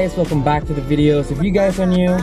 guys, welcome back to the videos. If you guys are new,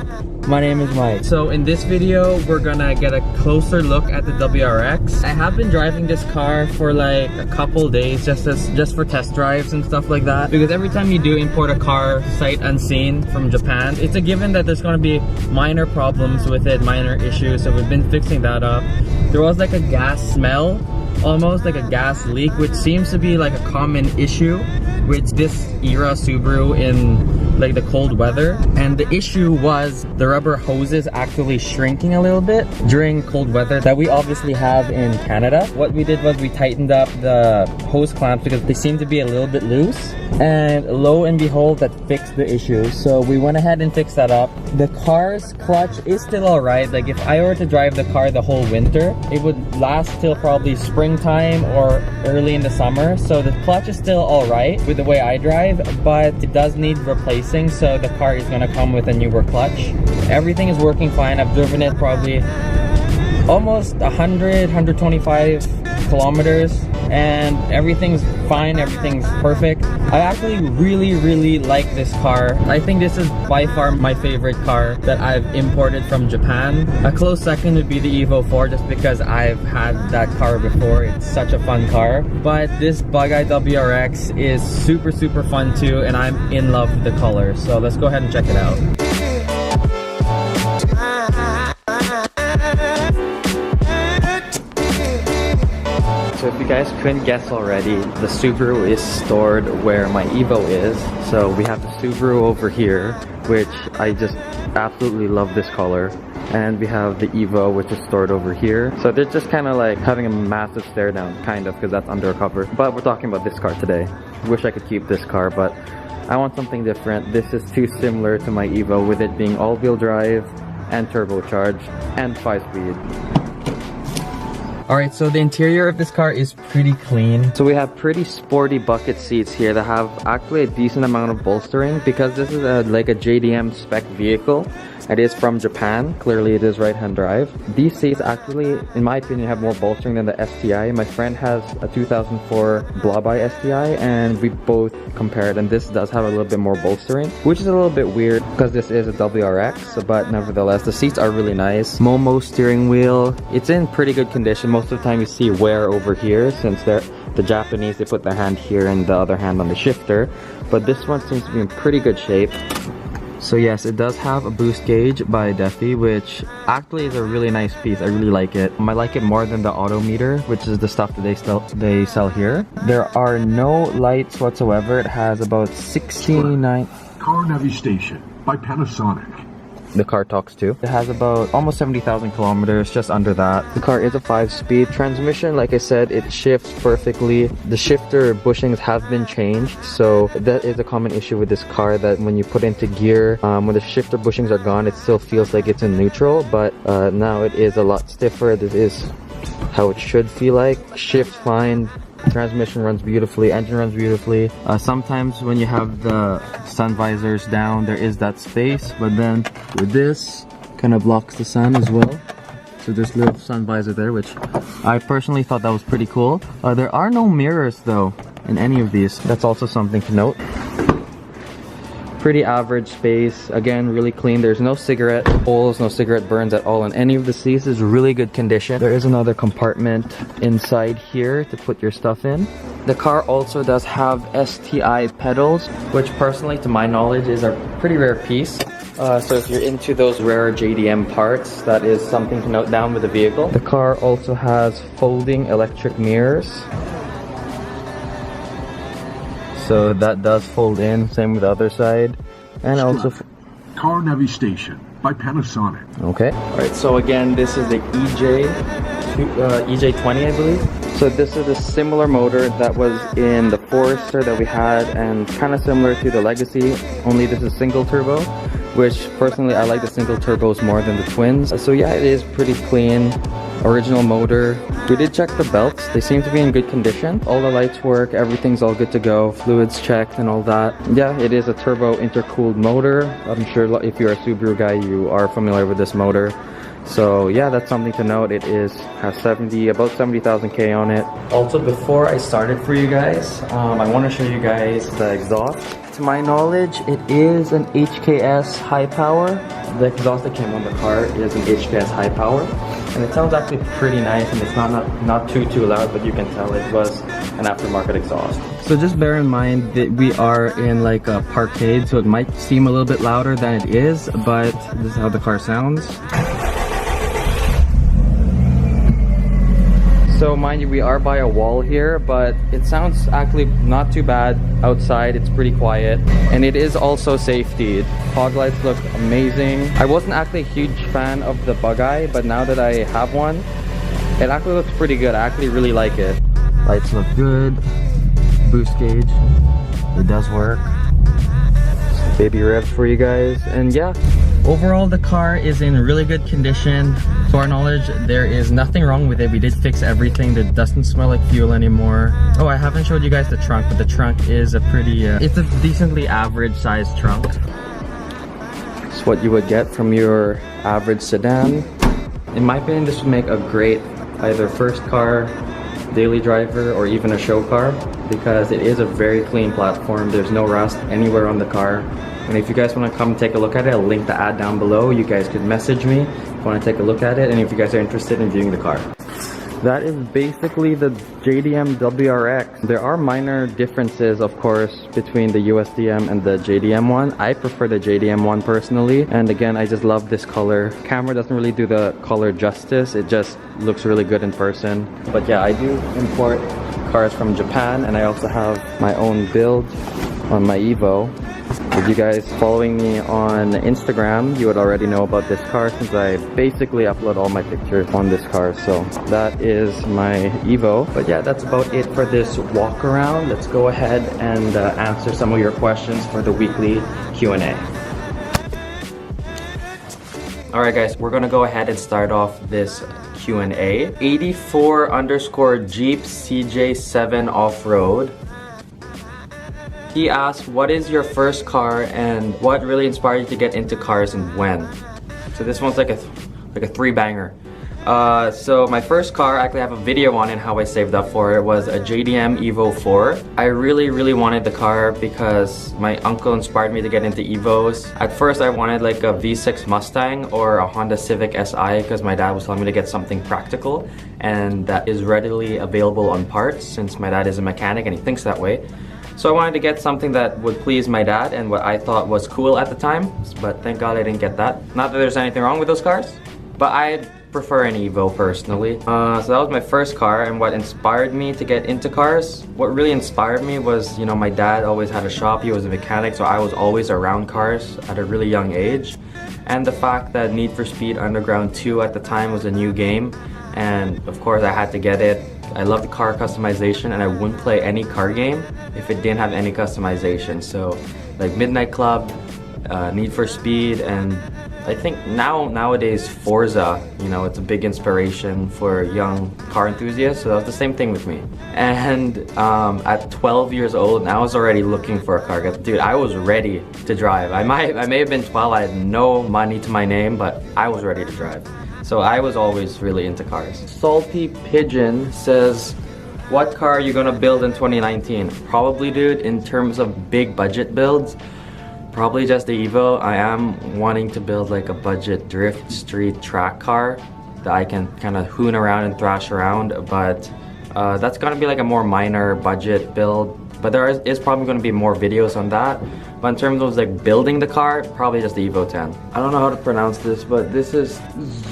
my name is Mike. So in this video, we're gonna get a closer look at the WRX. I have been driving this car for like a couple days just for test drives and stuff like that, because every time you do import a car sight unseen from Japan, it's a given that there's gonna be minor problems with it, minor issues. So we've been fixing that up. There was like a gas smell, almost like a gas leak, which seems to be like a common issue with this era Subaru in like the cold weather. And the issue was the rubber hoses actually shrinking a little bit during cold weather that we obviously have in Canada. What we did was we tightened up the hose clamps because they seem to be a little bit loose, and lo and behold, that fixed the issue. So we went ahead and fixed that up. The car's clutch is still alright. Like if I were to drive the car the whole winter, it would last till probably springtime or early in the summer. So the clutch is still alright with the way I drive, but it does need replacing, so the car is gonna come with a newer clutch. Everything is working fine. I've driven it probably almost 125 kilometers and everything's fine, everything's perfect. I actually really like this car. I think this is by far my favorite car that I've imported from Japan. A close second would be the Evo 4, just because I've had that car before. It's such a fun car. But this Bug-Eye WRX is super fun too, and I'm in love with the color. So let's go ahead and check it out. So if you guys couldn't guess already, the Subaru is stored where my Evo is. So we have the Subaru over here, which I just absolutely love this color. And we have the Evo, which is stored over here. So they're just kind of like having a massive stare down, kind of, because that's under a cover. But we're talking about this car today. Wish I could keep this car, but I want something different. This is too similar to my Evo, with it being all-wheel drive and turbocharged and 5-speed. Alright, so the interior of this car is pretty clean. So we have pretty sporty bucket seats here that have actually a decent amount of bolstering, because this is like a Jdm spec vehicle. It is from Japan. Clearly it is right-hand drive. These seats actually, in my opinion, have more bolstering than the STI. My friend has a 2004 Blob-Eye STI and we both compared, and this does have a little bit more bolstering, which is a little bit weird because this is a WRX, but nevertheless, the seats are really nice. Momo steering wheel. It's in pretty good condition. Most of the time you see wear over here, since the Japanese, they put their hand here and the other hand on the shifter, but this one seems to be in pretty good shape. So yes, it does have a boost gauge by Defi, which actually is a really nice piece. I really like it. I like it more than the odometer, which is the stuff that they sell here. There are no lights whatsoever. It has about 69... Car navigation by Panasonic. The car talks too. It has about almost 70,000 kilometers, just under that. The car is a 5-speed transmission. Like I said, it shifts perfectly. The shifter bushings have been changed, so that is a common issue with this car, that when you put into gear, when the shifter bushings are gone, it still feels like it's in neutral, but now it is a lot stiffer. This is how it should feel like. Shift fine. Transmission runs beautifully, engine runs beautifully. Sometimes when you have the sun visors down, there is that space, but then with this, kind of blocks the sun as well. So there's a little sun visor there, which I personally thought that was pretty cool. There are no mirrors though in any of these. That's also something to note. Pretty average space. Again, really clean. There's no cigarette holes, no cigarette burns at all in any of the seats. It's really good condition. There is another compartment inside here to put your stuff in. The car also does have STI pedals, which personally, to my knowledge, is a pretty rare piece. So if you're into those rare JDM parts, that is something to note down with the vehicle. The car also has folding electric mirrors. So that does fold in, same with the other side. And also Car navigation by Panasonic. Okay. Alright, so again, this is the EJ20, I believe. So this is a similar motor that was in the Forester that we had, and kind of similar to the Legacy, only this is single turbo, which personally I like the single turbos more than the twins. So yeah, it is pretty clean. Original motor. We did check the belts. They seem to be in good condition. All the lights work. Everything's all good to go. Fluids checked and all that. Yeah, it is a turbo intercooled motor. I'm sure if you're a Subaru guy, you are familiar with this motor. So yeah, that's something to note. It has about 70,000 K on it. Also, before I started for you guys, I want to show you guys the exhaust. to my knowledge, it is an HKS high power. The exhaust that came on the car is an HKS high power, and it sounds actually pretty nice, and it's not too loud, but you can tell it was an aftermarket exhaust. So just bear in mind that we are in like a parkade, so it might seem a little bit louder than it is, but this is how the car sounds. So mind you, we are by a wall here, but it sounds actually not too bad outside. It's pretty quiet, and it is also safety. Fog lights look amazing. I wasn't actually a huge fan of the bug eye, but now that I have one, it actually looks pretty good. I actually really like it. Lights look good. Boost gauge, it does work. Baby revs for you guys, and yeah, overall the car is in really good condition. To our knowledge, there is nothing wrong with it. We did fix everything. That doesn't smell like fuel anymore. Oh, I haven't showed you guys the trunk, but the trunk is a pretty it's a decently average sized trunk. It's what you would get from your average sedan. In my opinion, this would make a great either first car, daily driver, or even a show car, because it is a very clean platform. There's no rust anywhere on the car. And if you guys want to come take a look at it, I'll link the ad down below. You guys could message me if you want to take a look at it, and if you guys are interested in viewing the car. That is basically the JDM WRX. There are minor differences, of course, between the USDM and the JDM one. I prefer the JDM one personally, and again, I just love this color. Camera doesn't really do the color justice. It just looks really good in person. But yeah, I do import cars from Japan, and I also have my own build on my Evo. If you guys following me on Instagram, you would already know about this car since I basically upload all my pictures on this car. So that is my Evo. But yeah, that's about it for this walk around. Let's go ahead and answer some of your questions for the weekly Q&A. Alright guys, we're gonna go ahead and start off this Q&A. 84_ Jeep CJ7 off-road. He asked, what is your first car and what really inspired you to get into cars and when? So this one's like a three-banger. So my first car, I actually have a video on it, how I saved up for it, was a Jdm Evo 4. I really wanted the car because my uncle inspired me to get into Evos. At first I wanted like a V6 Mustang or a Honda Civic Si because my dad was telling me to get something practical and that is readily available on parts since my dad is a mechanic and he thinks that way. So I wanted to get something that would please my dad and what I thought was cool at the time, but thank God I didn't get that. Not that there's anything wrong with those cars, but I prefer an Evo personally. So that was my first car, and what inspired me to get into cars, what really inspired me was, you know, my dad always had a shop, he was a mechanic, so I was always around cars at a really young age. And the fact that Need for Speed Underground 2 at the time was a new game, and of course I had to get it. I love the car customization and I wouldn't play any car game if it didn't have any customization. So like Midnight Club, Need for Speed, and I think nowadays Forza, you know, it's a big inspiration for young car enthusiasts. So that was the same thing with me. And at 12 years old, and I was already looking for a car. Dude, I was ready to drive. I may have been 12, I had no money to my name, but I was ready to drive. So I was always really into cars. Salty Pigeon says, what car are you gonna build in 2019? Probably, dude, in terms of big budget builds, probably just the Evo. I am wanting to build like a budget drift street track car that I can kind of hoon around and thrash around, but that's gonna be like a more minor budget build. But there is probably gonna be more videos on that. But in terms of like building the car, probably just the Evo 10. I don't know how to pronounce this, but this is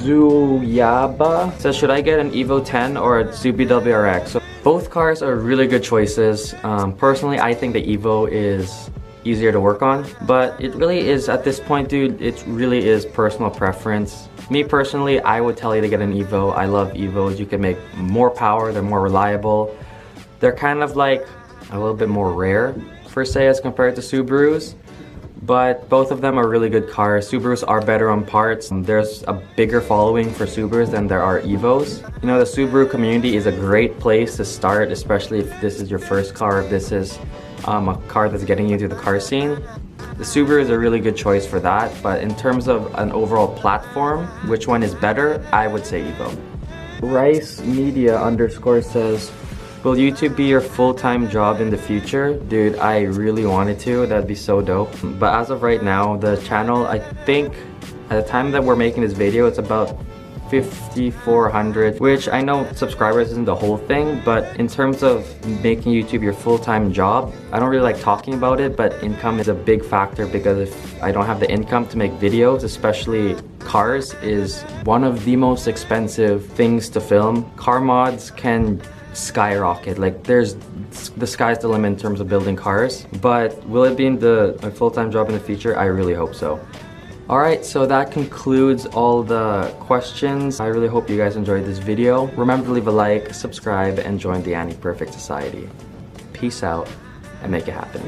Zuyaba. It says, should I get an Evo 10 or a Subaru WRX? So both cars are really good choices. Personally, I think the Evo is easier to work on, but it really is, at this point, dude, it really is personal preference. Me personally, I would tell you to get an Evo. I love Evos. You can make more power, they're more reliable. They're kind of like a little bit more rare, per se, as compared to Subarus, but both of them are really good cars. Subarus are better on parts. There's a bigger following for Subarus than there are Evos. You know, the Subaru community is a great place to start, especially if this is your first car, if this is a car that's getting you to the car scene. The Subaru is a really good choice for that, but in terms of an overall platform, which one is better, I would say Evo. Rice Media _ says, Will YouTube be your full-time job in the future? Dude, I really wanted to. That'd be so dope. But as of right now, the channel, I think at the time that we're making this video, it's about 5,400, which I know subscribers isn't the whole thing, but in terms of making YouTube your full-time job, I don't really like talking about it, but income is a big factor because if I don't have the income to make videos, especially cars is one of the most expensive things to film. Car mods can skyrocket, like the sky's the limit in terms of building cars, but will it be in my full-time job in the future? I really hope so. Alright, so that concludes all the questions. I really hope you guys enjoyed this video. Remember to leave a like, subscribe, and join the Annie Perfect Society. Peace out, and make it happen.